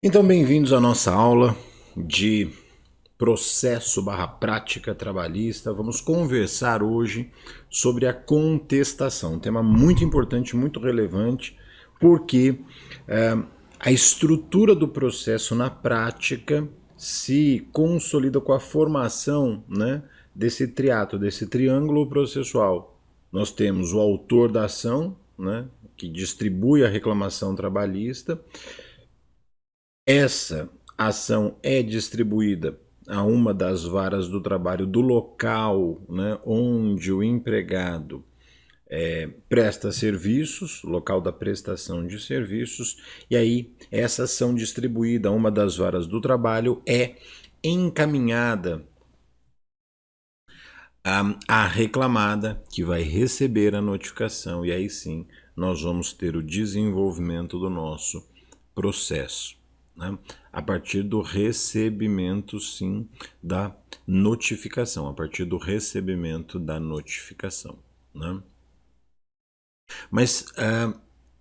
Então, bem-vindos à nossa aula de processo/prática trabalhista. Vamos conversar hoje sobre a contestação, um tema muito importante, muito relevante, porque a estrutura do processo na prática se consolida com a formação, né, desse triato, desse triângulo processual. Nós temos o autor da ação, né, que distribui a reclamação trabalhista. Essa ação é distribuída a uma das varas do trabalho do local, né, onde o empregado presta serviços, local da prestação de serviços, e aí essa ação distribuída a uma das varas do trabalho é encaminhada à reclamada, que vai receber a notificação, e aí sim nós vamos ter o desenvolvimento do nosso processo, né? A partir do recebimento, sim, da notificação, a partir do recebimento da notificação, né? Mas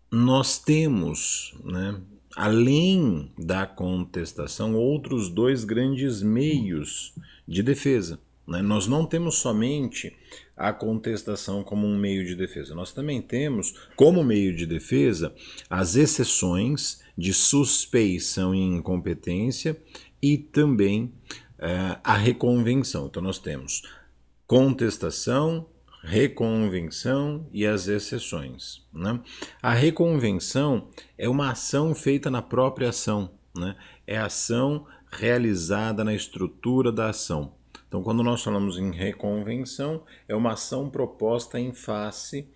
nós temos, né, além da contestação, outros dois grandes meios de defesa, né? Nós não temos somente a contestação como um meio de defesa, nós também temos como meio de defesa as exceções de suspeição e incompetência e também a reconvenção. Então nós temos contestação, reconvenção e as exceções, né? A reconvenção é uma ação feita na própria ação, né? É a ação realizada na estrutura da ação. Então, quando nós falamos em reconvenção, é uma ação proposta em face,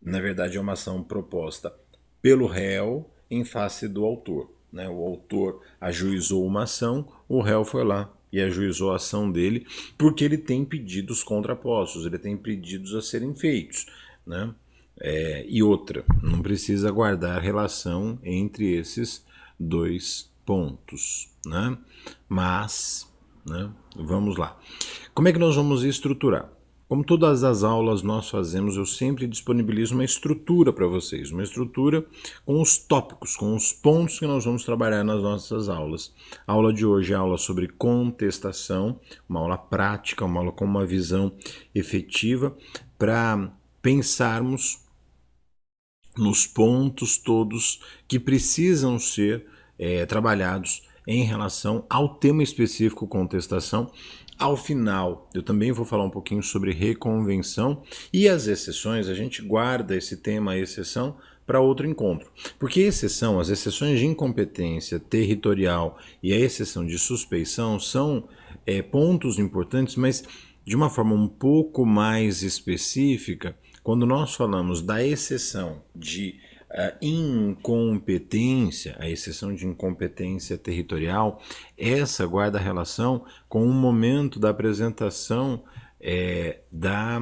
na verdade, é uma ação proposta pelo réu em face do autor, né? O autor ajuizou uma ação, o réu foi lá e ajuizou a ação dele, porque ele tem pedidos contrapostos, ele tem pedidos a serem feitos, né? E outra, não precisa guardar relação entre esses dois pontos, né? Mas, né, vamos lá. Como é que nós vamos estruturar? Como todas as aulas nós fazemos, eu sempre disponibilizo uma estrutura para vocês, uma estrutura com os tópicos, com os pontos que nós vamos trabalhar nas nossas aulas. A aula de hoje é a aula sobre contestação, uma aula prática, uma aula com uma visão efetiva para pensarmos nos pontos todos que precisam ser trabalhados em relação ao tema específico contestação. Ao final, eu também vou falar um pouquinho sobre reconvenção e as exceções. A gente guarda esse tema, a exceção, para outro encontro. Porque exceção, as exceções de incompetência territorial e a exceção de suspeição são pontos importantes, mas de uma forma um pouco mais específica, quando nós falamos da exceção de incompetência, a exceção de incompetência territorial, essa guarda relação com o momento da apresentação da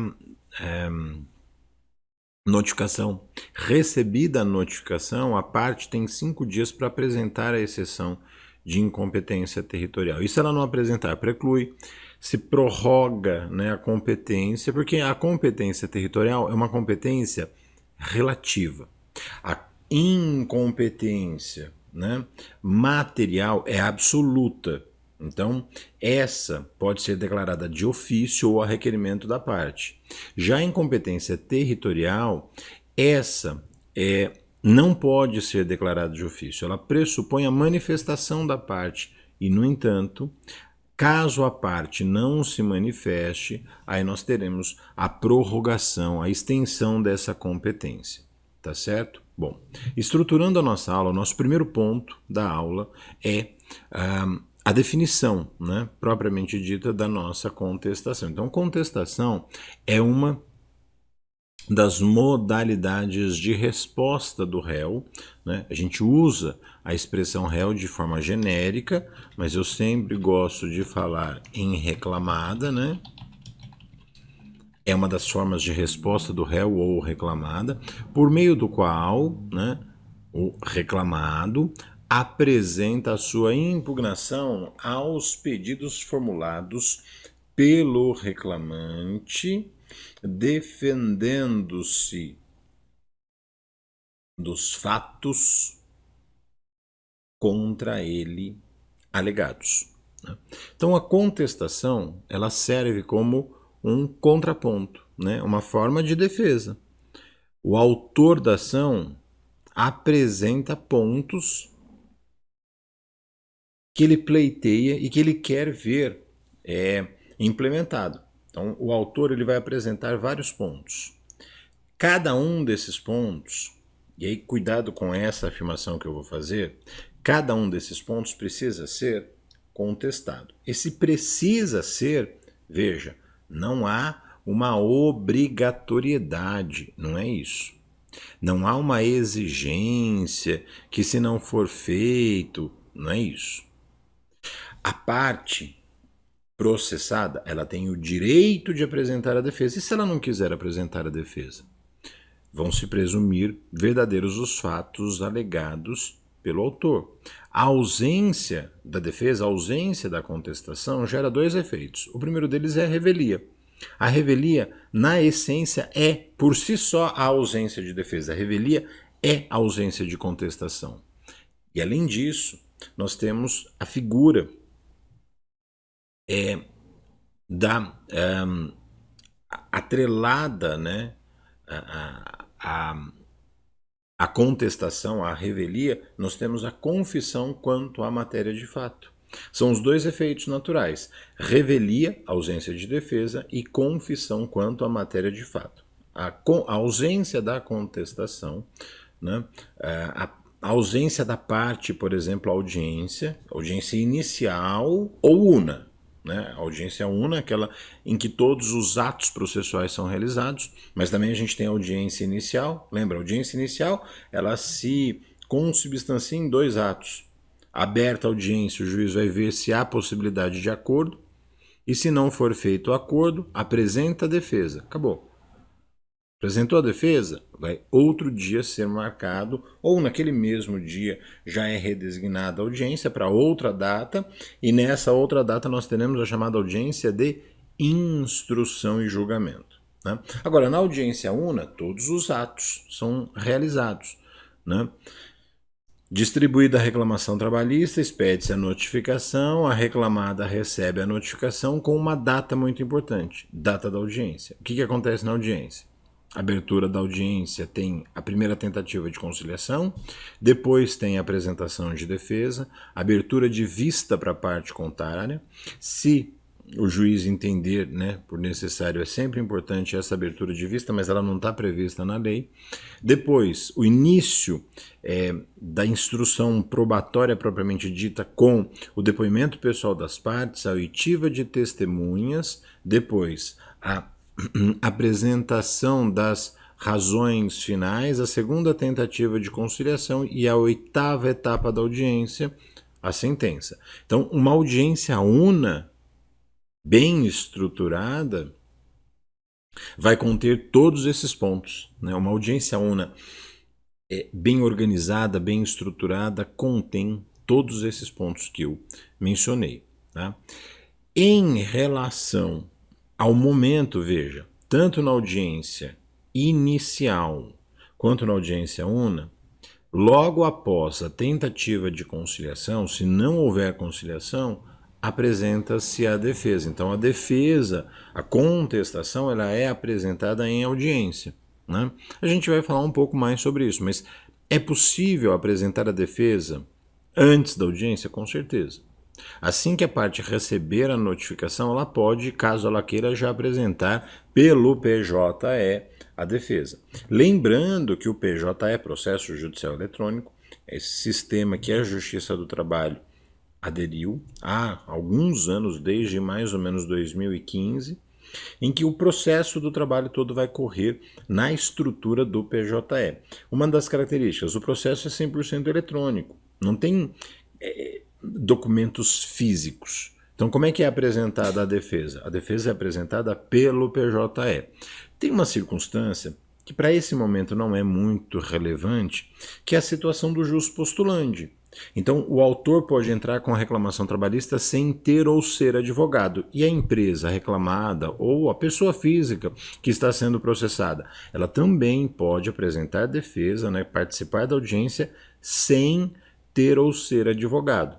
notificação. Recebida a notificação, a parte tem 5 dias para apresentar a exceção de incompetência territorial. E se ela não apresentar, preclui, se prorroga, né, a competência, porque a competência territorial é uma competência relativa. A incompetência, né, material é absoluta. Então, essa pode ser declarada de ofício ou a requerimento da parte. Já a incompetência territorial, essa não pode ser declarada de ofício. Ela pressupõe a manifestação da parte e, no entanto, caso a parte não se manifeste, aí nós teremos a prorrogação, a extensão dessa competência. Tá certo? Bom, estruturando a nossa aula, o nosso primeiro ponto da aula é a definição, né, propriamente dita, da nossa contestação. Então, contestação é uma das modalidades de resposta do réu, né? A gente usa a expressão réu de forma genérica, mas eu sempre gosto de falar em reclamada, né? É uma das formas de resposta do réu ou reclamada, por meio do qual, né, o reclamado apresenta a sua impugnação aos pedidos formulados pelo reclamante, defendendo-se dos fatos contra ele alegados. Né? Então a contestação ela serve como um contraponto, né? Uma forma de defesa. O autor da ação apresenta pontos que ele pleiteia e que ele quer ver implementado. Então, o autor ele vai apresentar vários pontos. Cada um desses pontos, e aí cuidado com essa afirmação que eu vou fazer, cada um desses pontos precisa ser contestado. Esse precisa ser, veja, não há uma obrigatoriedade, não é isso. Não há uma exigência que se não for feito, não é isso. A parte processada, ela tem o direito de apresentar a defesa. E se ela não quiser apresentar a defesa? Vão se presumir verdadeiros os fatos alegados pelo autor. A ausência da defesa, a ausência da contestação gera dois efeitos. O primeiro deles é a revelia. A revelia, na essência, é por si só a ausência de defesa. A revelia é a ausência de contestação. E além disso, nós temos a figura atrelada, né, a contestação, a revelia, nós temos a confissão quanto à matéria de fato. São os dois efeitos naturais: revelia, ausência de defesa, e confissão quanto à matéria de fato. A ausência da contestação, né, a ausência da parte, por exemplo, audiência inicial ou una. Né? A audiência una é aquela em que todos os atos processuais são realizados, mas também a gente tem a audiência inicial. Lembra, a audiência inicial ela se consubstancia em dois atos. Aberta a audiência, o juiz vai ver se há possibilidade de acordo, e se não for feito o acordo, apresenta a defesa. Acabou. Apresentou a defesa, vai outro dia ser marcado, ou naquele mesmo dia já é redesignada a audiência para outra data, e nessa outra data nós teremos a chamada audiência de instrução e julgamento. Né? Agora, na audiência una, todos os atos são realizados. Né? Distribuída a reclamação trabalhista, expede-se a notificação, a reclamada recebe a notificação com uma data muito importante, data da audiência. O que acontece na audiência? Abertura da audiência tem a primeira tentativa de conciliação, depois tem a apresentação de defesa, abertura de vista para a parte contrária. Se o juiz entender, né, por necessário, é sempre importante essa abertura de vista, mas ela não está prevista na lei. Depois, o início da instrução probatória propriamente dita, com o depoimento pessoal das partes, a oitiva de testemunhas, depois a apresentação das razões finais, a segunda tentativa de conciliação e a oitava etapa da audiência, a sentença. Então, uma audiência una, bem estruturada, vai conter todos esses pontos. Né? Uma audiência una bem organizada, bem estruturada, contém todos esses pontos que eu mencionei. Tá? Em relação ao momento, veja, tanto na audiência inicial quanto na audiência una, logo após a tentativa de conciliação, se não houver conciliação, apresenta-se a defesa. Então a defesa, a contestação, ela é apresentada em audiência. Né? A gente vai falar um pouco mais sobre isso, mas é possível apresentar a defesa antes da audiência? Com certeza. Assim que a parte receber a notificação, ela pode, caso ela queira, já apresentar pelo PJE a defesa. Lembrando que o PJE, Processo Judicial Eletrônico, é esse sistema que a Justiça do Trabalho aderiu há alguns anos, desde mais ou menos 2015, em que o processo do trabalho todo vai correr na estrutura do PJE. Uma das características, o processo é 100% eletrônico, não tem documentos físicos. Então, como é que é apresentada a defesa? A defesa é apresentada pelo PJE. Tem uma circunstância que para esse momento não é muito relevante, que é a situação do jus postulandi. Então, o autor pode entrar com a reclamação trabalhista sem ter ou ser advogado, e a empresa reclamada ou a pessoa física que está sendo processada, ela também pode apresentar defesa, né, participar da audiência sem ter ou ser advogado.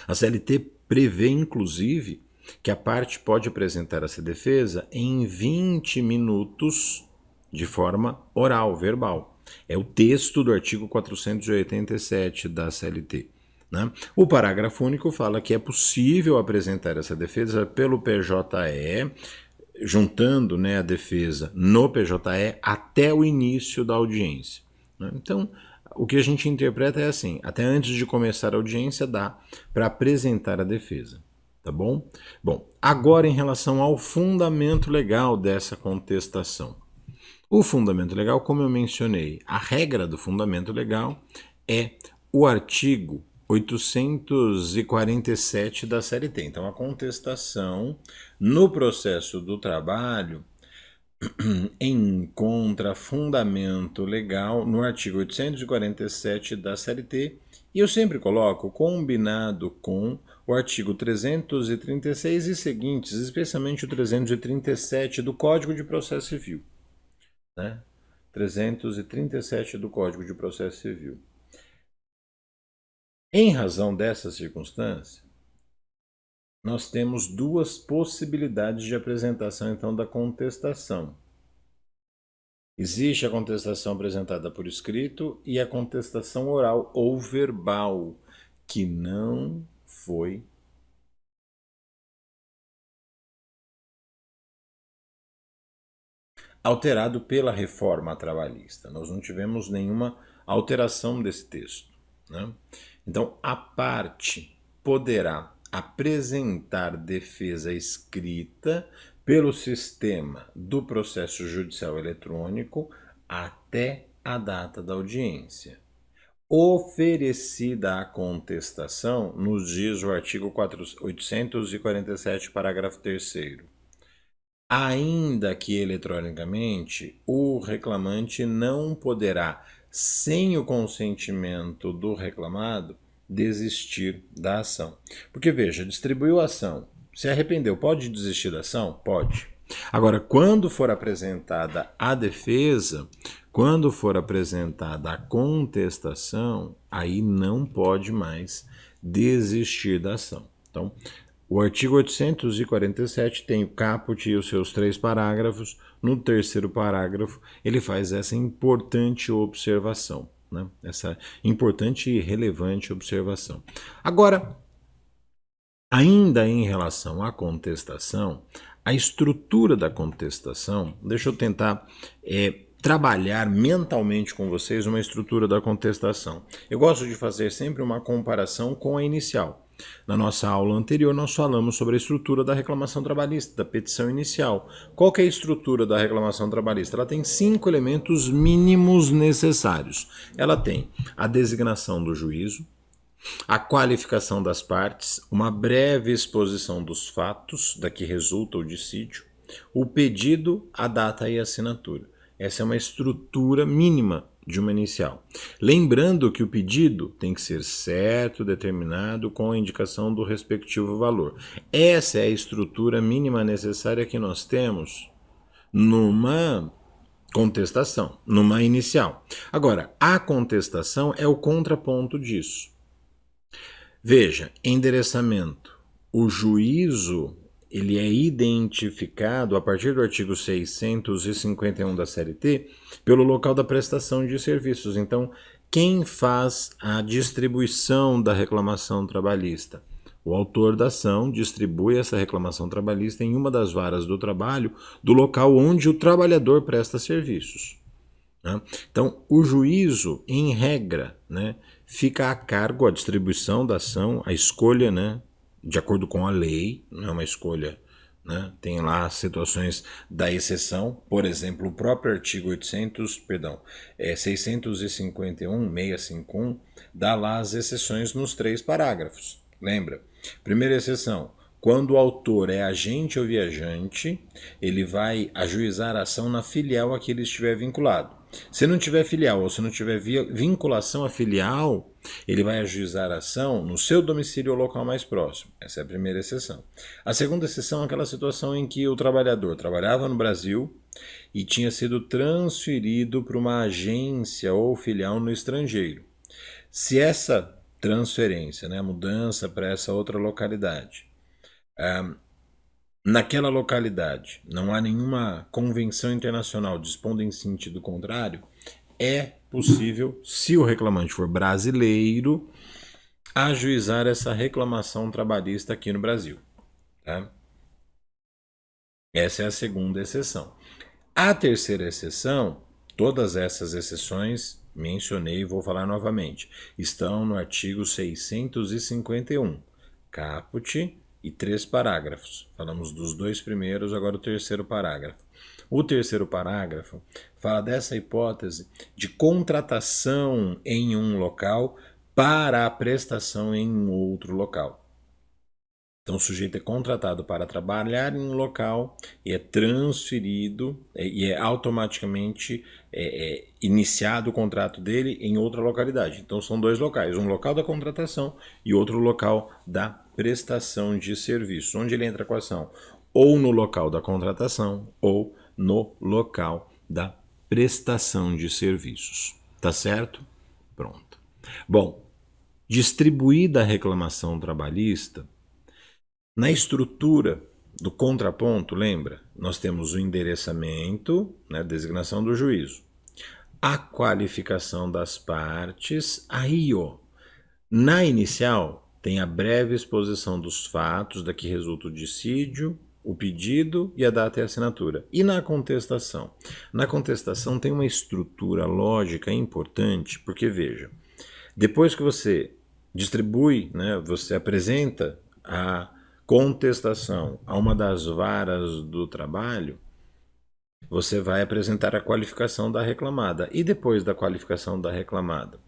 A CLT prevê, inclusive, que a parte pode apresentar essa defesa em 20 minutos de forma oral, verbal. É o texto do artigo 487 da CLT. Né? O parágrafo único fala que é possível apresentar essa defesa pelo PJE, juntando, né, a defesa no PJE até o início da audiência. Né? Então, o que a gente interpreta é assim: até antes de começar a audiência dá para apresentar a defesa. Tá bom? Bom, agora em relação ao fundamento legal dessa contestação. O fundamento legal, como eu mencionei, a regra do fundamento legal é o artigo 847 da CLT. Então, a contestação no processo do trabalho encontra fundamento legal no artigo 847 da CLT, e eu sempre coloco combinado com o artigo 336 e seguintes, especialmente o 337 do Código de Processo Civil. Né? 337 do Código de Processo Civil. Em razão dessa circunstância, nós temos duas possibilidades de apresentação, então, da contestação. Existe a contestação apresentada por escrito e a contestação oral ou verbal, que não foi alterado pela reforma trabalhista. Nós não tivemos nenhuma alteração desse texto. Né? Então, a parte poderá apresentar defesa escrita pelo sistema do processo judicial eletrônico até a data da audiência. Oferecida a contestação, nos diz o artigo 847, parágrafo 3º, ainda que eletronicamente, o reclamante não poderá, sem o consentimento do reclamado, desistir da ação. Porque, veja, distribuiu a ação, se arrependeu, pode desistir da ação? Pode. Agora, quando for apresentada a defesa, quando for apresentada a contestação, aí não pode mais desistir da ação. Então, o artigo 847 tem o caput e os seus 3 parágrafos. No 3º parágrafo, ele faz essa importante observação, né? Essa importante e relevante observação. Agora, ainda em relação à contestação, a estrutura da contestação, deixa eu tentar trabalhar mentalmente com vocês uma estrutura da contestação. Eu gosto de fazer sempre uma comparação com a inicial. Na nossa aula anterior, nós falamos sobre a estrutura da reclamação trabalhista, da petição inicial. Qual que é a estrutura da reclamação trabalhista? Ela tem 5 elementos mínimos necessários. Ela tem a designação do juízo, a qualificação das partes, uma breve exposição dos fatos da que resulta o dissídio, o pedido, a data e a assinatura. Essa é uma estrutura mínima de uma inicial. Lembrando que o pedido tem que ser certo, determinado, com a indicação do respectivo valor. Essa é a estrutura mínima necessária que nós temos numa contestação, numa inicial. Agora, a contestação é o contraponto disso. Veja, endereçamento. O juízo ele é identificado a partir do artigo 651 da CLT pelo local da prestação de serviços. Então, quem faz a distribuição da reclamação trabalhista? O autor da ação distribui essa reclamação trabalhista em uma das varas do trabalho do local onde o trabalhador presta serviços. Né? Então, o juízo, em regra, né, fica a cargo a distribuição da ação, a escolha, né, de acordo com a lei, não é uma escolha, né? Tem lá situações da exceção, por exemplo, o próprio artigo 651 dá lá as exceções nos 3 parágrafos. Lembra? Primeira exceção, quando o autor é agente ou viajante, ele vai ajuizar a ação na filial a que ele estiver vinculado. Se não tiver filial ou se não tiver vinculação à filial, ele vai ajuizar a ação no seu domicílio ou local mais próximo. Essa é a primeira exceção. A segunda exceção é aquela situação em que o trabalhador trabalhava no Brasil e tinha sido transferido para uma agência ou filial no estrangeiro. Se essa transferência, né, mudança para essa outra localidade, naquela localidade não há nenhuma convenção internacional dispondo em sentido contrário, é possível, se o reclamante for brasileiro, ajuizar essa reclamação trabalhista aqui no Brasil. Tá? Essa é a segunda exceção. A terceira exceção, todas essas exceções, mencionei e vou falar novamente, estão no artigo 651, caput e 3 parágrafos. Falamos dos 2 primeiros, agora o terceiro parágrafo. O terceiro parágrafo fala dessa hipótese de contratação em um local para a prestação em outro local. Então, o sujeito é contratado para trabalhar em um local e é transferido e é automaticamente iniciado o contrato dele em outra localidade. Então, são 2 locais, um local da contratação e outro local da prestação de serviço. Onde ele entra com a ação? Ou no local da contratação ou no local da prestação de serviços. Tá certo? Pronto. Bom, distribuída a reclamação trabalhista, na estrutura do contraponto, lembra? Nós temos o endereçamento, né, designação do juízo, a qualificação das partes, aí, ó, na inicial tem a breve exposição dos fatos da que resulta o dissídio, o pedido e a data e a assinatura. E na contestação? Na contestação tem uma estrutura lógica importante, porque veja, depois que você distribui, né, você apresenta a contestação a uma das varas do trabalho, você vai apresentar a qualificação da reclamada. E depois da qualificação da reclamada,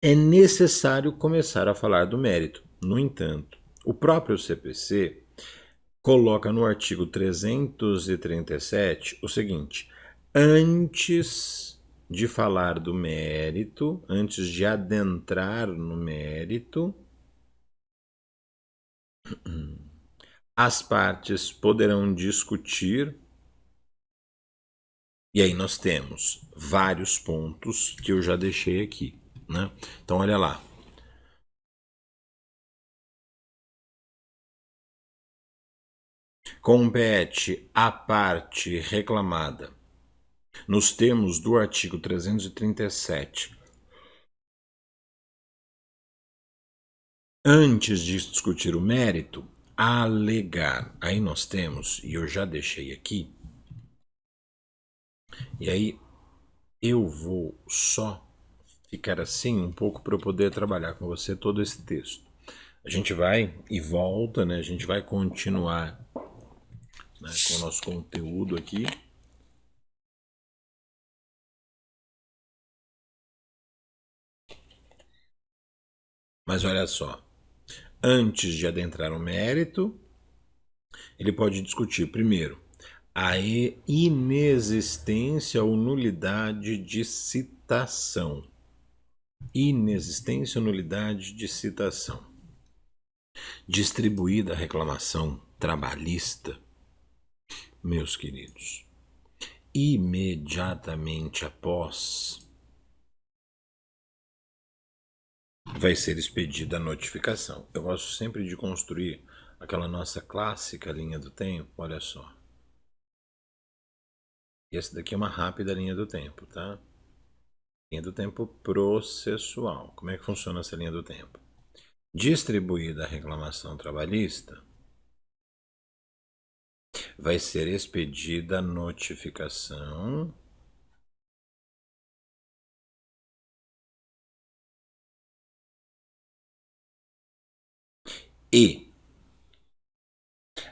é necessário começar a falar do mérito. No entanto, o próprio CPC coloca no artigo 337 o seguinte: antes de falar do mérito, antes de adentrar no mérito, as partes poderão discutir, e aí nós temos vários pontos que eu já deixei aqui, né? Então olha lá. Compete à parte reclamada, nos termos do artigo 337, antes de discutir o mérito, alegar. Aí nós temos, e eu já deixei aqui, e aí eu vou só ficar assim um pouco para eu poder trabalhar com você todo esse texto. A gente vai e volta, né? A gente vai continuar, né, com o nosso conteúdo aqui. Mas olha só, antes de adentrar o mérito, ele pode discutir primeiro a inexistência ou nulidade de citação. Inexistência ou nulidade de citação. Distribuída a reclamação trabalhista, meus queridos, imediatamente após vai ser expedida a notificação. Eu gosto sempre de construir aquela nossa clássica linha do tempo, olha só. E essa daqui é uma rápida linha do tempo, tá? Linha do tempo processual. Como é que funciona essa linha do tempo? Distribuída a reclamação trabalhista, vai ser expedida a notificação e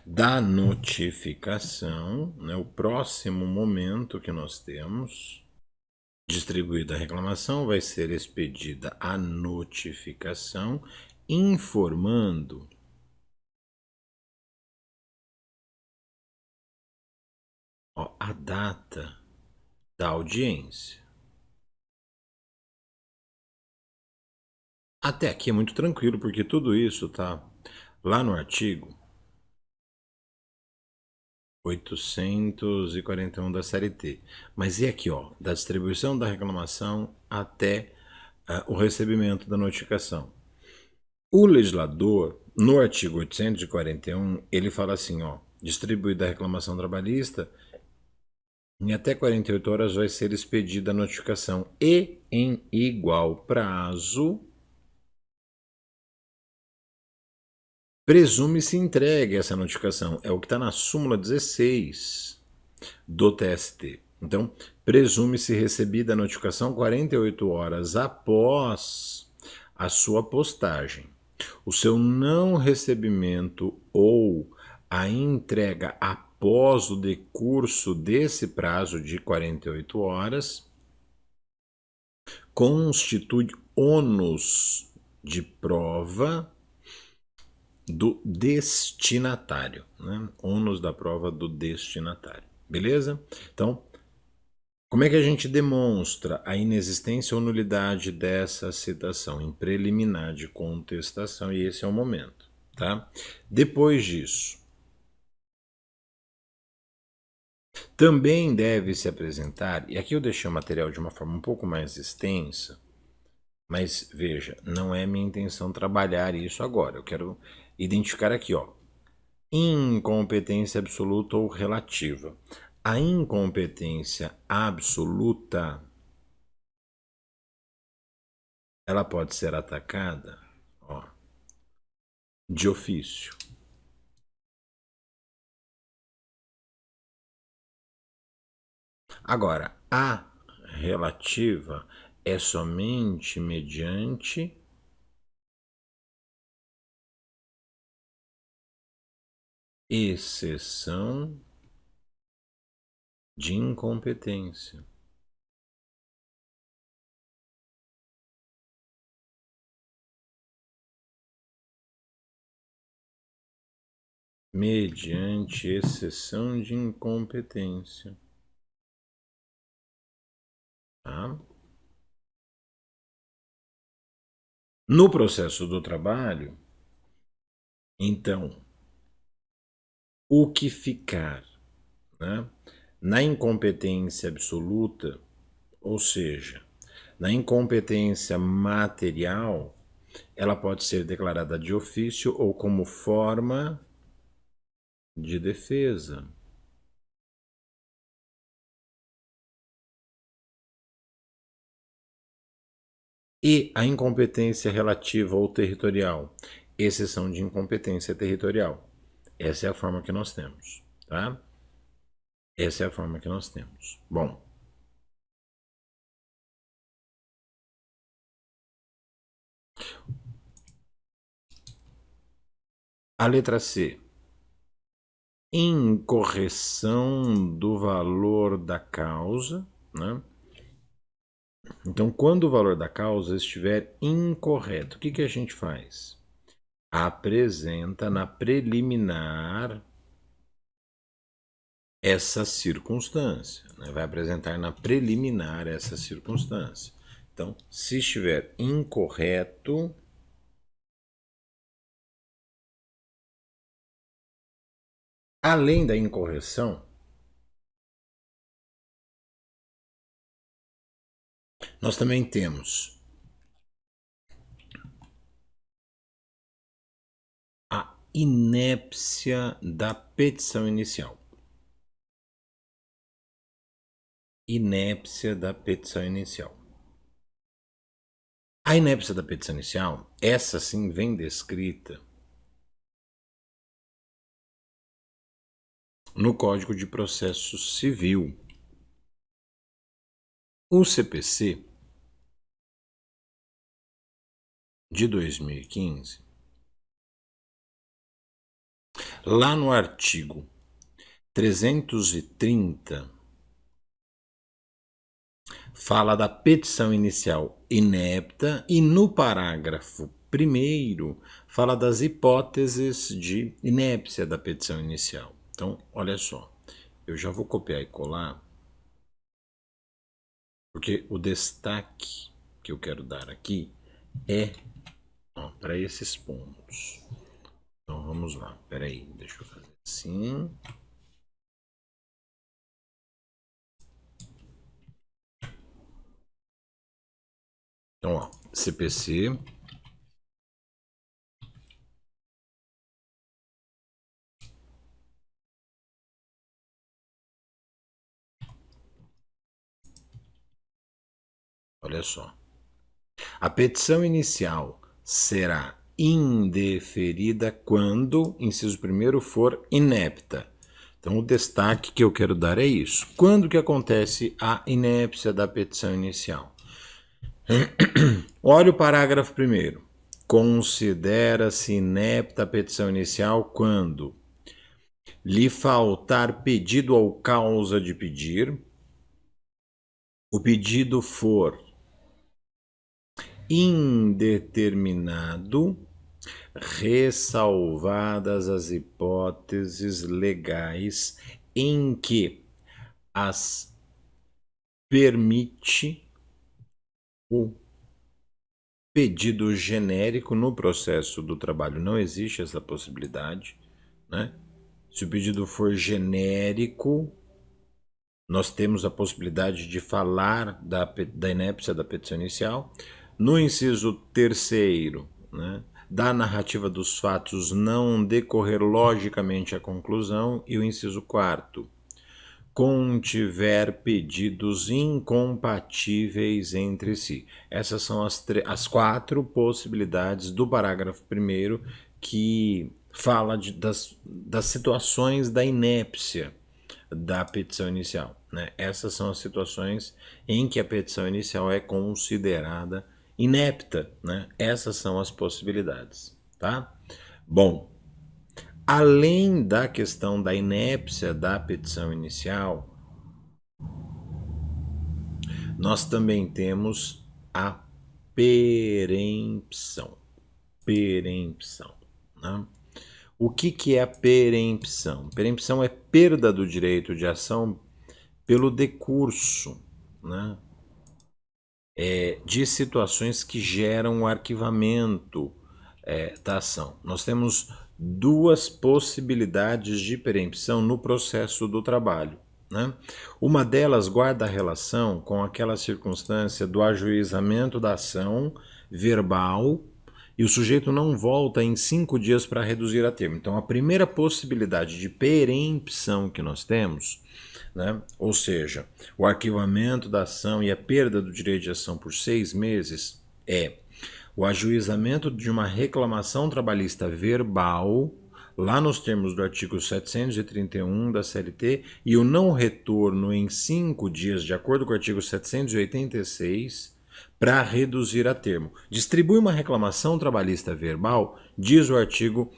da notificação, né, o próximo momento que nós temos, distribuída a reclamação, vai ser expedida a notificação informando a data da audiência. Até aqui é muito tranquilo, porque tudo isso tá lá no artigo 841 da CLT. Mas e aqui, ó, da distribuição da reclamação até o recebimento da notificação. O legislador, no artigo 841, ele fala assim, ó, distribuída a reclamação trabalhista, em até 48 horas vai ser expedida a notificação e, em igual prazo, presume-se entregue essa notificação. É o que está na súmula 16 do TST. Então, presume-se recebida a notificação 48 horas após a sua postagem. O seu não recebimento ou a entrega após o decurso desse prazo de 48 horas constitui ônus de prova do destinatário, né? Ônus da prova do destinatário. Beleza? Então, como é que a gente demonstra a inexistência ou nulidade dessa citação? Em preliminar de contestação, e esse é o momento, tá? Depois disso, também deve se apresentar, e aqui eu deixei o material de uma forma um pouco mais extensa, mas veja, não é minha intenção trabalhar isso agora. Eu quero identificar aqui, ó, incompetência absoluta ou relativa. A incompetência absoluta, ela pode ser atacada, ó, de ofício. Agora, a relativa é somente mediante exceção de incompetência. Mediante exceção de incompetência. Tá? No processo do trabalho, então, o que ficar, né, na incompetência absoluta, ou seja, na incompetência material, ela pode ser declarada de ofício ou como forma de defesa. E a incompetência relativa ou territorial, exceção de incompetência territorial. Essa é a forma que nós temos, tá? Essa é a forma que nós temos. Bom, a letra C. Incorreção do valor da causa, né? Então, quando o valor da causa estiver incorreto, o que a gente faz? Apresenta na preliminar essa circunstância, né? Vai apresentar na preliminar essa circunstância. Então, se estiver incorreto, além da incorreção, nós também temos a inépcia da petição inicial. Inépcia da petição inicial. A inépcia da petição inicial, essa sim vem descrita no Código de Processo Civil. O CPC de 2015, lá no artigo 330, fala da petição inicial inepta e no parágrafo 1º fala das hipóteses de inépcia da petição inicial. Então, olha só, eu já vou copiar e colar, porque o destaque que eu quero dar aqui é para esses pontos. Então, vamos lá. Espera aí, deixa eu fazer assim. Então, ó, CPC olha só. A petição inicial será indeferida quando, inciso primeiro, for inepta. Então, o destaque que eu quero dar é isso. Quando que acontece a inépcia da petição inicial? Olha o parágrafo primeiro. Considera-se inepta a petição inicial quando lhe faltar pedido ou causa de pedir, o pedido for indeterminado, ressalvadas as hipóteses legais em que as permite o pedido genérico no processo do trabalho. Não existe essa possibilidade, né? Se o pedido for genérico, nós temos a possibilidade de falar da inépcia da petição inicial. No inciso terceiro, né, da narrativa dos fatos não decorrer logicamente a conclusão. E o inciso quarto, contiver pedidos incompatíveis entre si. Essas são as 4 possibilidades do parágrafo 1º que fala das situações da inépcia da petição inicial, né? Essas são as situações em que a petição inicial é considerada inepta, né? Essas são as possibilidades, tá? Bom, além da questão da inépcia da petição inicial, nós também temos a perempção. Perempção, né? O que é a perempção? Perempção é perda do direito de ação pelo decurso, né, de situações que geram o arquivamento da ação. Nós temos 2 possibilidades de perempção no processo do trabalho, né? Uma delas guarda relação com aquela circunstância do ajuizamento da ação verbal e o sujeito não volta em 5 dias para reduzir a termo. Então, a primeira possibilidade de perempção que nós temos, né, ou seja, o arquivamento da ação e a perda do direito de ação por 6 meses, é o ajuizamento de uma reclamação trabalhista verbal, lá nos termos do artigo 731 da CLT, e o não retorno em 5 dias, de acordo com o artigo 786, para reduzir a termo. Distribui uma reclamação trabalhista verbal, diz o artigo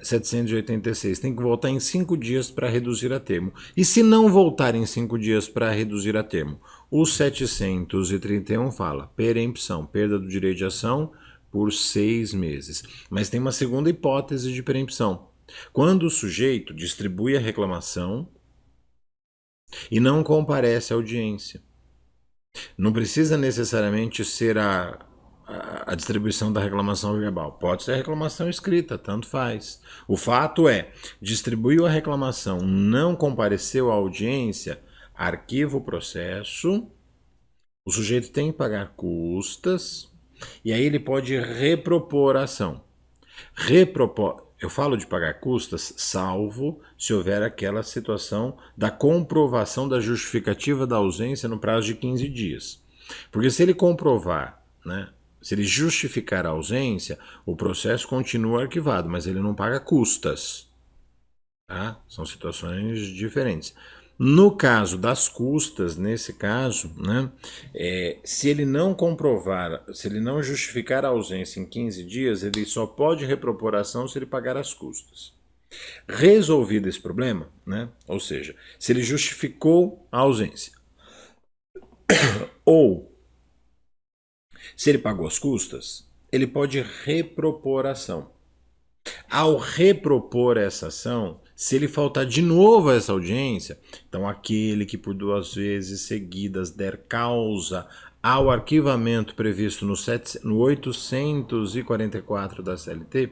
786, tem que voltar em 5 dias para reduzir a termo. E se não voltar em 5 dias para reduzir a termo? O 731 fala perempção, perda do direito de ação por 6 meses. Mas tem uma segunda hipótese de perempção. Quando o sujeito distribui a reclamação e não comparece à audiência. Não precisa necessariamente ser a distribuição da reclamação verbal. Pode ser a reclamação escrita, tanto faz. O fato é, distribuiu a reclamação, não compareceu à audiência, arquiva o processo, o sujeito tem que pagar custas, e aí ele pode repropor a ação. Eu falo de pagar custas, salvo se houver aquela situação da comprovação da justificativa da ausência no prazo de 15 dias. Porque se ele comprovar, né, se ele justificar a ausência, o processo continua arquivado, mas ele não paga custas. Tá? São situações diferentes. No caso das custas, nesse caso, né, se ele não comprovar, se ele não justificar a ausência em 15 dias, ele só pode repropor a ação se ele pagar as custas. Resolvido esse problema, né, ou seja, se ele justificou a ausência ou se ele pagou as custas, ele pode repropor a ação. Ao repropor essa ação, se ele faltar de novo a essa audiência, então aquele que por 2 vezes seguidas der causa ao arquivamento previsto no 844 da CLT,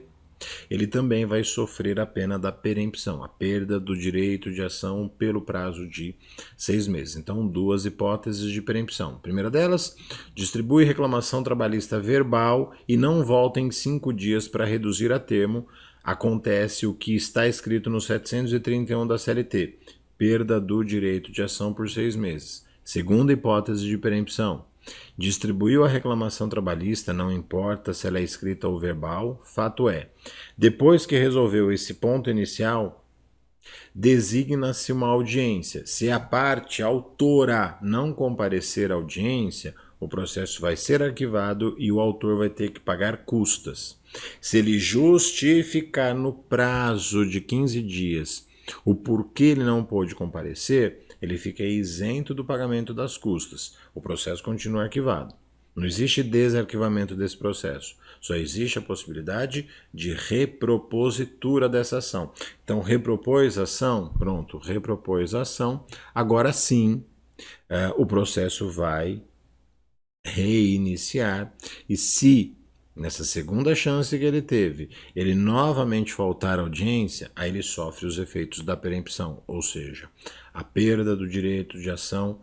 ele também vai sofrer a pena da perempção, a perda do direito de ação pelo prazo de 6 meses. Então, duas hipóteses de perempção. Primeira delas, distribui reclamação trabalhista verbal e não volta em 5 dias para reduzir a termo. Acontece o que está escrito no 731 da CLT, perda do direito de ação por 6 meses. Segunda hipótese de perempção, distribuiu a reclamação trabalhista, não importa se ela é escrita ou verbal, fato é, depois que resolveu esse ponto inicial, designa-se uma audiência. Se a parte autora não comparecer à audiência, o processo vai ser arquivado e o autor vai ter que pagar custas. Se ele justificar no prazo de 15 dias o porquê ele não pôde comparecer, ele fica isento do pagamento das custas. O processo continua arquivado. Não existe desarquivamento desse processo. Só existe a possibilidade de repropositura dessa ação. Então, repropôs a ação, pronto, repropôs a ação. Agora sim, o processo vai reiniciar. E se, nessa segunda chance que ele teve, ele novamente faltar à audiência, aí ele sofre os efeitos da perempção, ou seja, a perda do direito de ação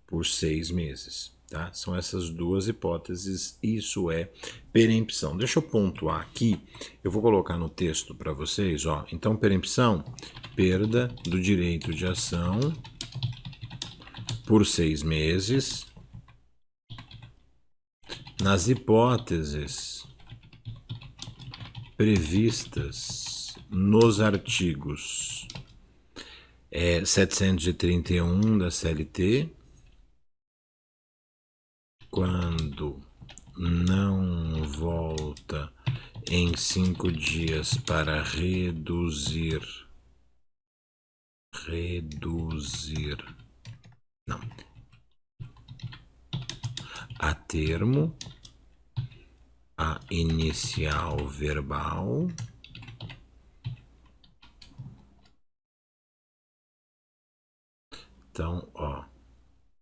por 6 meses. Tá? São essas duas hipóteses, isso é perempção. Deixa eu pontuar aqui, eu vou colocar no texto para vocês. Ó. Então, perempção, perda do direito de ação por 6 meses, nas hipóteses previstas nos artigos 731 da CLT, quando não volta em 5 dias para reduzir a termo a inicial verbal então, ó,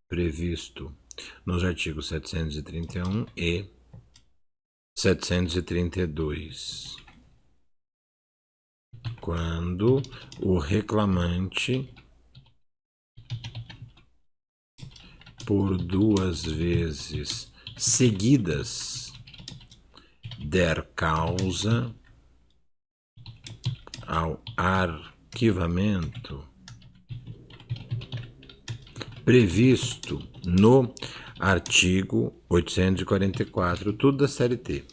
previsto nos artigos 731 e 732, quando o reclamante, por 2 vezes seguidas, der causa ao arquivamento previsto no artigo 844, tudo da CLT.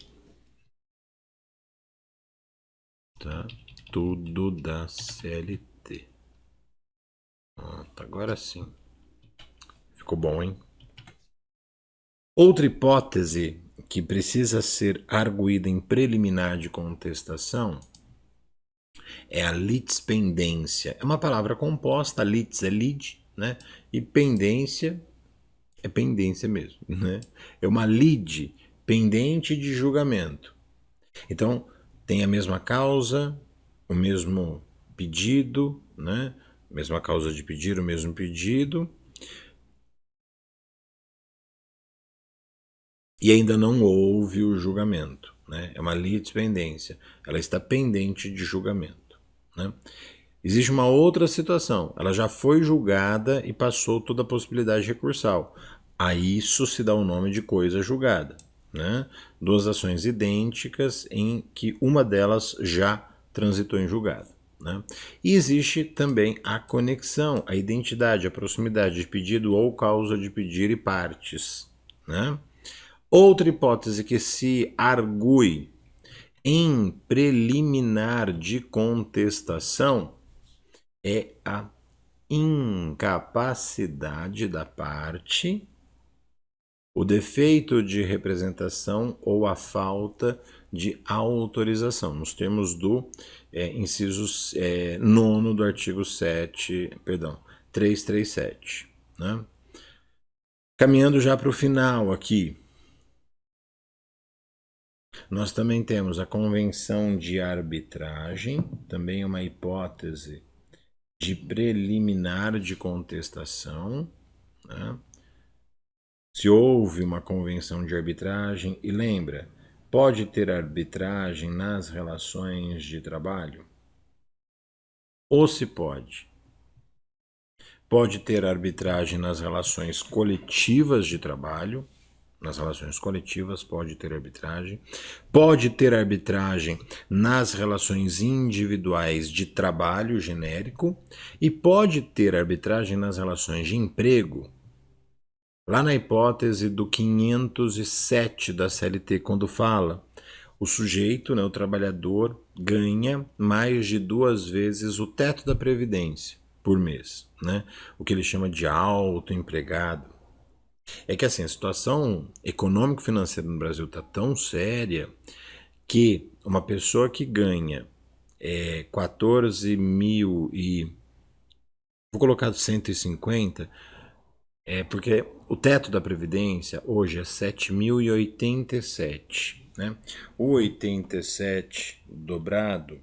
Tá? Tudo da CLT. Pronto, agora sim. Ficou bom, hein? Outra hipótese que precisa ser arguída em preliminar de contestação é a litispendência. É uma palavra composta, litis é lide, né? E pendência é pendência mesmo, né? É uma lide, pendente de julgamento. Então, tem a mesma causa, o mesmo pedido, né? Mesma causa de pedir, o mesmo pedido. E ainda não houve o julgamento, né? É uma litispendência. Ela está pendente de julgamento, né? Existe uma outra situação. Ela já foi julgada e passou toda a possibilidade recursal. A isso se dá o nome de coisa julgada, né? Duas ações idênticas em que uma delas já transitou em julgado, né? E existe também a conexão, a identidade, a proximidade de pedido ou causa de pedir e partes, né? Outra hipótese que se argue em preliminar de contestação é a incapacidade da parte, o defeito de representação ou a falta de autorização, nos termos do inciso 9º do artigo 337. Né? Caminhando já para o final aqui, nós também temos a convenção de arbitragem, também uma hipótese de preliminar de contestação, né? Se houve uma convenção de arbitragem, e lembra, pode ter arbitragem nas relações de trabalho? Ou se pode? Pode ter arbitragem nas relações coletivas de trabalho? Nas relações coletivas pode ter arbitragem. Pode ter arbitragem nas relações individuais de trabalho genérico. E pode ter arbitragem nas relações de emprego. Lá na hipótese do 507 da CLT, quando fala o sujeito, né, o trabalhador, ganha mais de 2 vezes o teto da Previdência por mês, né? O que ele chama de autoempregado. É que assim, a situação econômico-financeira no Brasil está tão séria que uma pessoa que ganha 14 mil e... vou colocar 150, porque o teto da Previdência hoje é 7.087, né? O 87 dobrado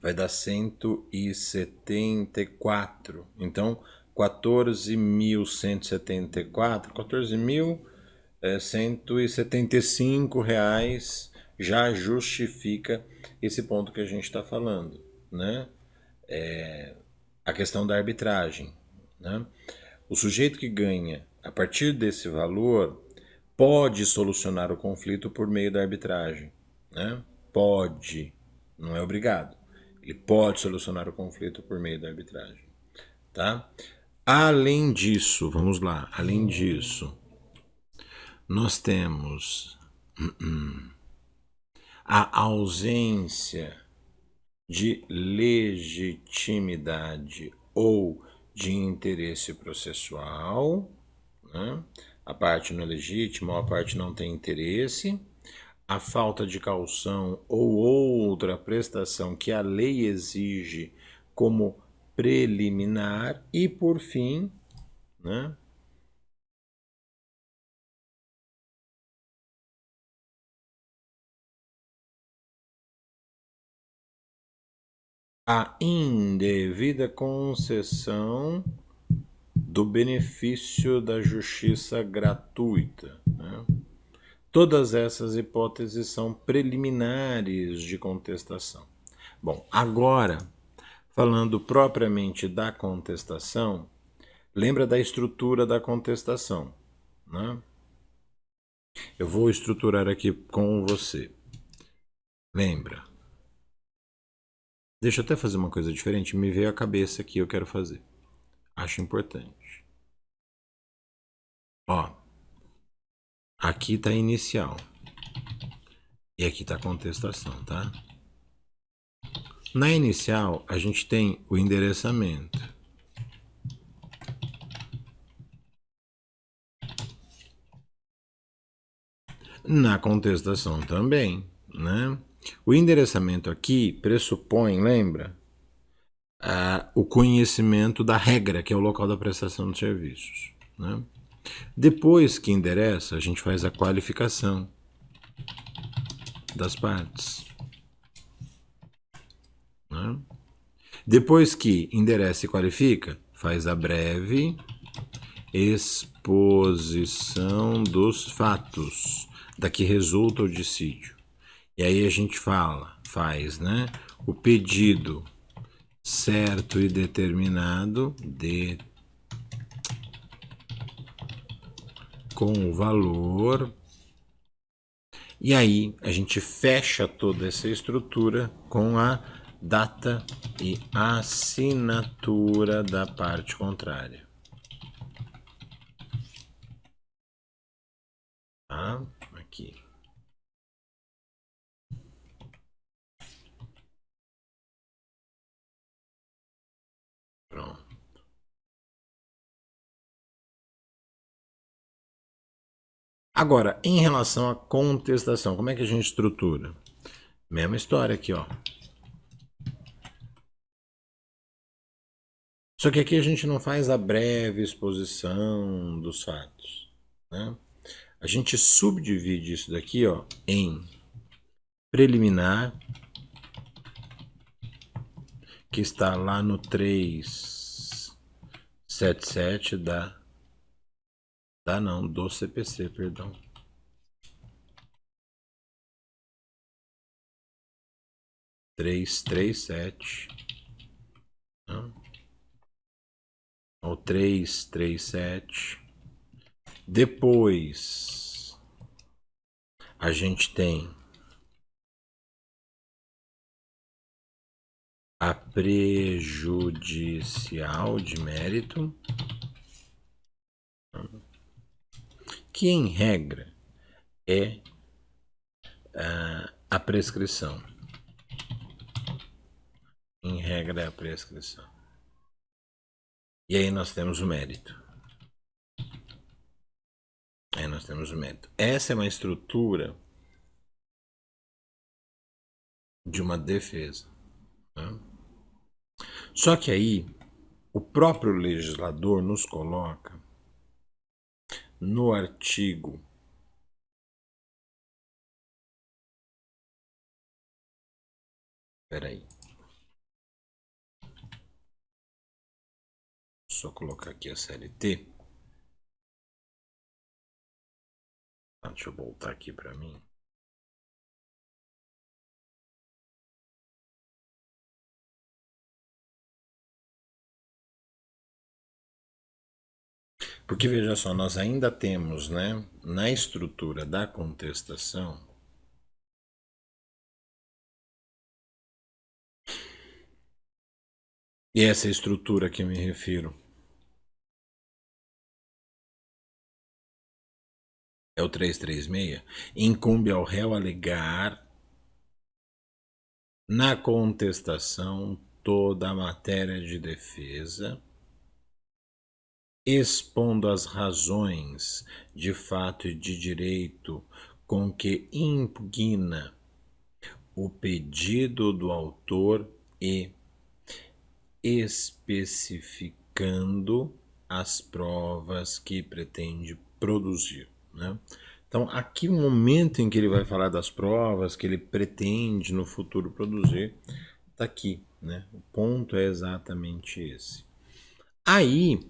vai dar 174. Então, 14.174, 14.175 reais já justifica esse ponto que a gente está falando, né? A questão da arbitragem, né? O sujeito que ganha a partir desse valor pode solucionar o conflito por meio da arbitragem, né? Pode, não é obrigado. Ele pode solucionar o conflito por meio da arbitragem, tá? Além disso, vamos lá, além disso, nós temos a ausência de legitimidade ou de interesse processual, né? A parte não é legítima ou a parte não tem interesse, a falta de caução ou outra prestação que a lei exige como preliminar e, por fim, né, a indevida concessão do benefício da justiça gratuita, né? Todas essas hipóteses são preliminares de contestação. Bom, agora, falando propriamente da contestação, lembra da estrutura da contestação, né? Eu vou estruturar aqui com você. Lembra? Deixa eu até fazer uma coisa diferente, me veio a cabeça aqui, eu quero fazer. Acho importante. Ó, aqui está inicial. E aqui está a contestação, tá? Na inicial, a gente tem o endereçamento. Na contestação também, né? O endereçamento aqui pressupõe, lembra? O conhecimento da regra, que é o local da prestação de serviços, né? Depois que endereça, a gente faz a qualificação das partes, né? Depois que endereça e qualifica, faz a breve exposição dos fatos da que resulta o dissídio. E aí a gente faz, né, o pedido certo e determinado com o valor. E aí a gente fecha toda essa estrutura com a data e assinatura da parte contrária. Tá? Aqui. Pronto. Agora, em relação à contestação, como é que a gente estrutura? Mesma história aqui, ó. Só que aqui a gente não faz a breve exposição dos fatos, né? A gente subdivide isso daqui, ó, em preliminar, que está lá no 377 do CPC, perdão. 337, ou 337. Depois a gente tem a prejudicial de mérito, que em regra é a prescrição. Em regra é a prescrição. E aí nós temos o mérito. Essa é uma estrutura de uma defesa, né? Só que aí o próprio legislador nos coloca no artigo 'Peraí. Só colocar aqui a CLT. Deixa eu voltar aqui para mim. Porque veja só, nós ainda temos, né, na estrutura da contestação, e essa estrutura que eu me refiro é o 336, incumbe ao réu alegar na contestação toda a matéria de defesa, expondo as razões de fato e de direito com que impugna o pedido do autor e especificando as provas que pretende produzir, né? Então, aqui o momento em que ele vai falar das provas que ele pretende no futuro produzir, está aqui, né? O ponto é exatamente esse. Aí,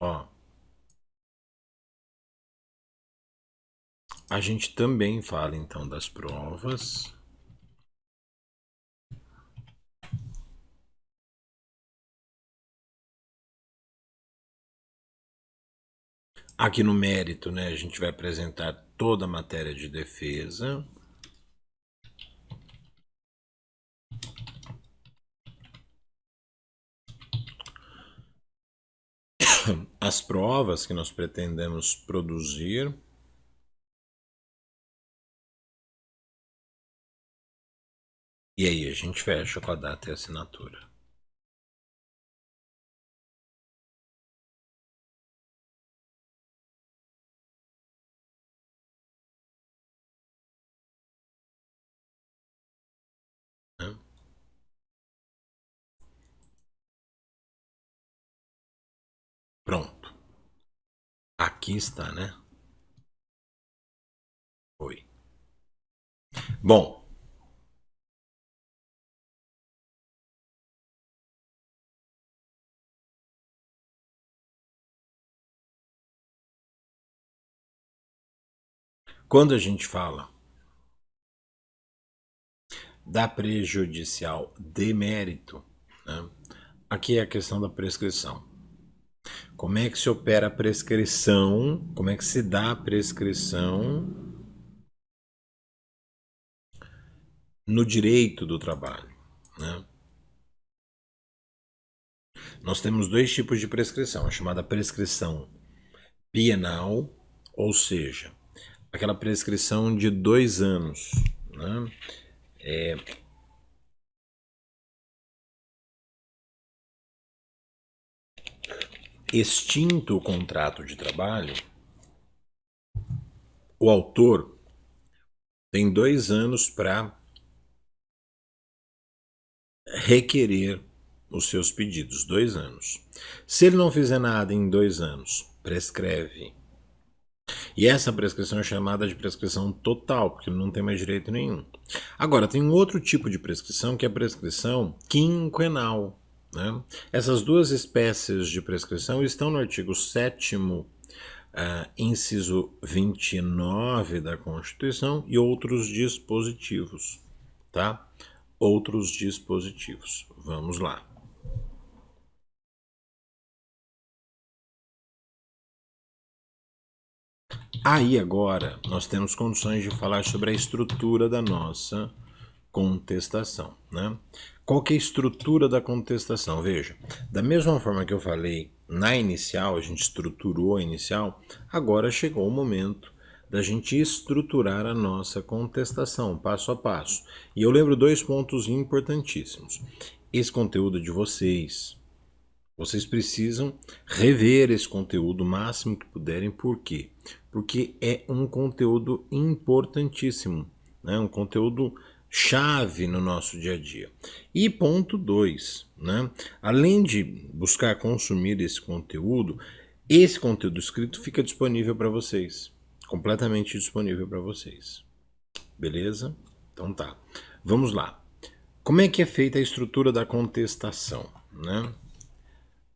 ó, a gente também fala então das provas. Aqui no mérito, né, a gente vai apresentar toda a matéria de defesa. As provas que nós pretendemos produzir. E aí a gente fecha com a data e assinatura. Né? Pronto. Aqui está, né? Foi. Bom. Quando a gente fala da prejudicial de mérito, né, aqui é a questão da prescrição. Como é que se opera a prescrição? Como é que se dá a prescrição no direito do trabalho, né? Nós temos dois tipos de prescrição, a chamada prescrição bienal, ou seja, aquela prescrição de 2 anos, né? Extinto o contrato de trabalho, o autor tem 2 anos para requerer os seus pedidos, 2 anos. Se ele não fizer nada em 2 anos, prescreve. E essa prescrição é chamada de prescrição total, porque não tem mais direito nenhum. Agora, tem um outro tipo de prescrição, que é a prescrição quinquenal, né? Essas duas espécies de prescrição estão no artigo 7º, inciso 29 da Constituição e outros dispositivos, tá? outros dispositivos. Vamos lá. Aí agora nós temos condições de falar sobre a estrutura da nossa contestação, né? Qual que é a estrutura da contestação? Veja, da mesma forma que eu falei na inicial, a gente estruturou a inicial, agora chegou o momento da gente estruturar a nossa contestação, passo a passo. E eu lembro dois pontos importantíssimos. Esse conteúdo de vocês precisam rever esse conteúdo o máximo que puderem. Por quê? Porque é um conteúdo importantíssimo, né? Um conteúdo chave no nosso dia a dia. E ponto 2, né? Além de buscar consumir esse conteúdo escrito fica disponível para vocês, completamente disponível para vocês. Beleza? Então tá. Vamos lá. Como é que é feita a estrutura da contestação, né?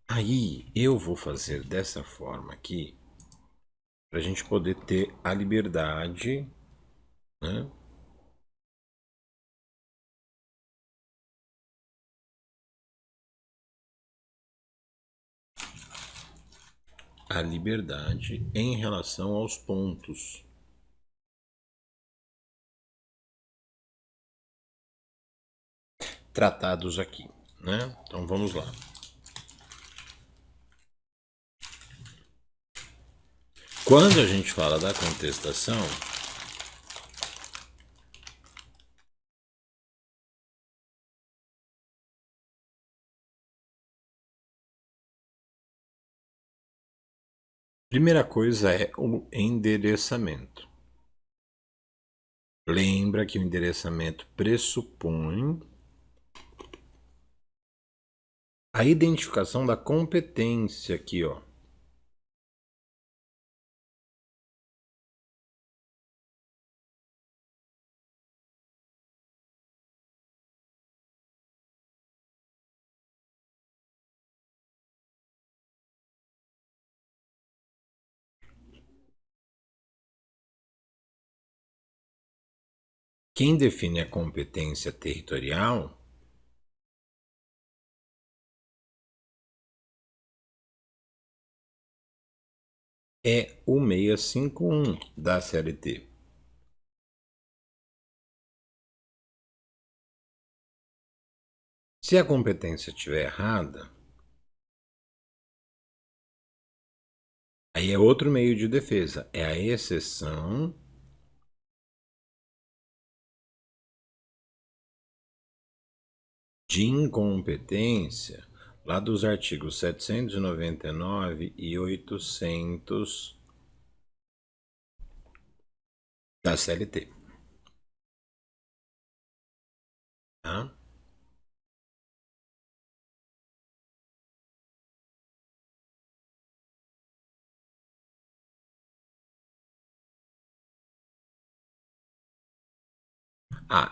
Aí eu vou fazer dessa forma aqui para a gente poder ter a liberdade, né? A liberdade em relação aos pontos. Tratados aqui, né? Então vamos lá. Quando a gente fala da contestação, primeira coisa é o endereçamento. Lembra que o endereçamento pressupõe a identificação da competência aqui, ó. Quem define a competência territorial é o 651 da CLT. Se a competência estiver errada, aí é outro meio de defesa, é a exceção de incompetência, lá dos artigos 799 e 800 da CLT. Tá?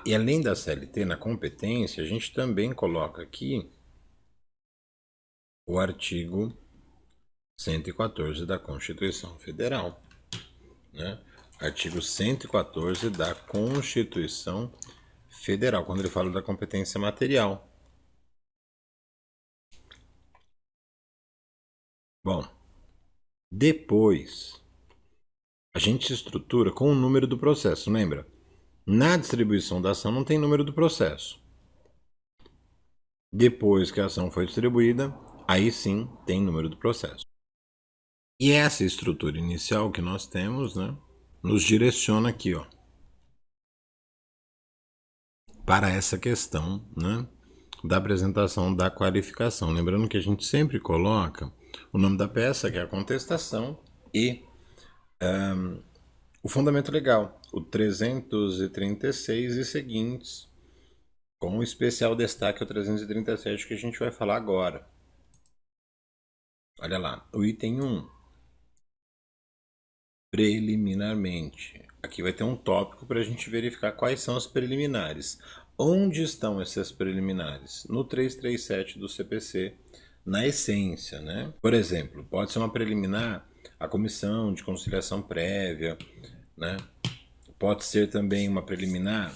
E além da CLT, na competência, a gente também coloca aqui o artigo 114 da Constituição Federal, né? Artigo 114 da Constituição Federal, quando ele fala da competência material. Bom, depois a gente se estrutura com o número do processo, lembra? Na distribuição da ação não tem número do processo. Depois que a ação foi distribuída, aí sim tem número do processo. E essa estrutura inicial que nós temos, né, nos direciona aqui, ó, para essa questão, né, da apresentação da qualificação. Lembrando que a gente sempre coloca o nome da peça, que é a contestação, e o fundamento legal, o 336 e seguintes, com especial destaque o 337 que a gente vai falar agora. Olha lá, o item 1, preliminarmente. Aqui vai ter um tópico para a gente verificar quais são as preliminares. Onde estão essas preliminares? No 337 do CPC, na essência, né? Por exemplo, pode ser uma preliminar a comissão de conciliação prévia, né? Pode ser também uma preliminar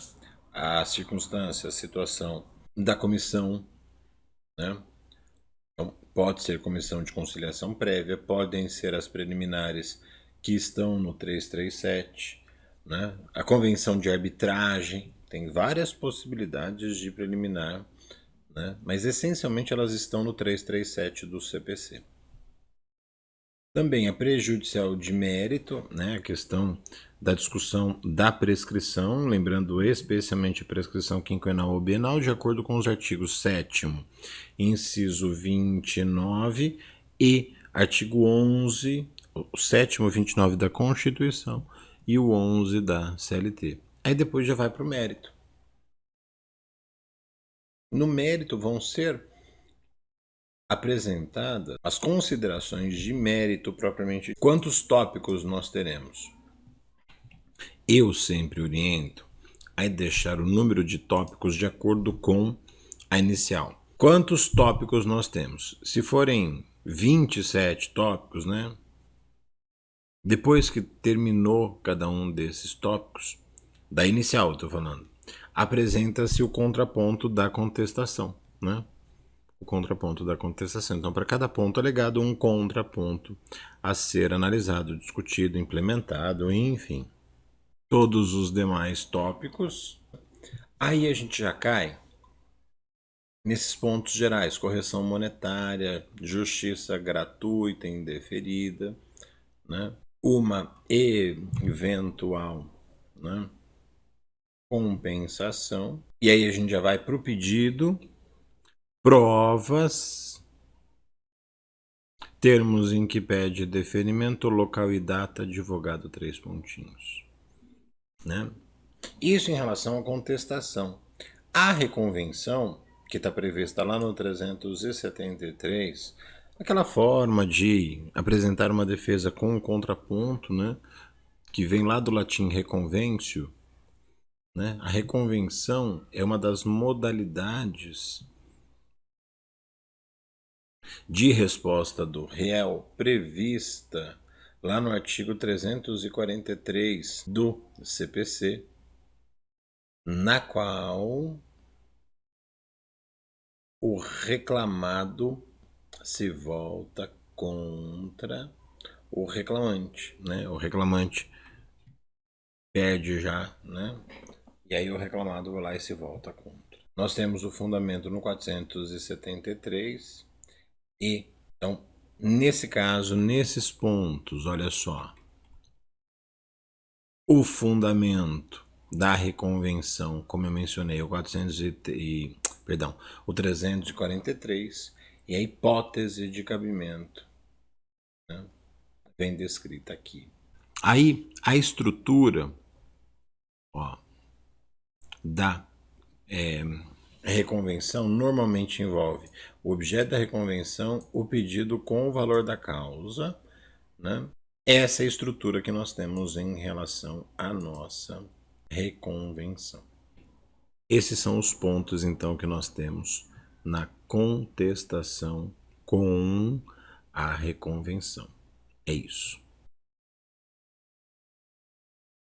a circunstância, a situação da comissão, né? Então, pode ser comissão de conciliação prévia, podem ser as preliminares que estão no 337, né? A convenção de arbitragem, tem várias possibilidades de preliminar, né? Mas essencialmente elas estão no 337 do CPC. Também a prejudicial de mérito, né, a questão da discussão da prescrição, lembrando especialmente a prescrição quinquenal ou bienal, de acordo com os artigos 7º, inciso 29 e artigo 11, o 7º, 29 da Constituição e o 11 da CLT. Aí depois já vai para o mérito. No mérito vão ser apresentadas as considerações de mérito propriamente. Quantos tópicos nós teremos? Eu sempre oriento a deixar o número de tópicos de acordo com a inicial. Quantos tópicos nós temos? Se forem 27 tópicos, né? Depois que terminou cada um desses tópicos, da inicial, estou falando, apresenta-se o contraponto da contestação, né? O contraponto da contestação. Então, para cada ponto alegado, um contraponto a ser analisado, discutido, implementado, enfim. Todos os demais tópicos. Aí a gente já cai nesses pontos gerais: correção monetária, justiça gratuita indeferida, né? Uma eventual, né, compensação. E aí a gente já vai para o pedido, provas, termos em que pede deferimento, local e data, advogado, 3 pontinhos. Né? Isso em relação à contestação. A reconvenção, que está prevista lá no 373, aquela forma de apresentar uma defesa com um contraponto, né, que vem lá do latim reconventio, né? A reconvenção é uma das modalidades de resposta do réu prevista lá no artigo 343 do CPC, na qual o reclamado se volta contra o reclamante, né? O reclamante perde já, né? E aí o reclamado vai lá e se volta contra. Nós temos o fundamento no 473 e, então, nesse caso, nesses pontos, olha só, o fundamento da reconvenção, como eu mencionei, o 343 e a hipótese de cabimento, né, bem descrita aqui. Aí a estrutura, ó, da reconvenção normalmente envolve o objeto da reconvenção, o pedido com o valor da causa, né? Essa é a estrutura que nós temos em relação à nossa reconvenção. Esses são os pontos, então, que nós temos na contestação com a reconvenção. É isso.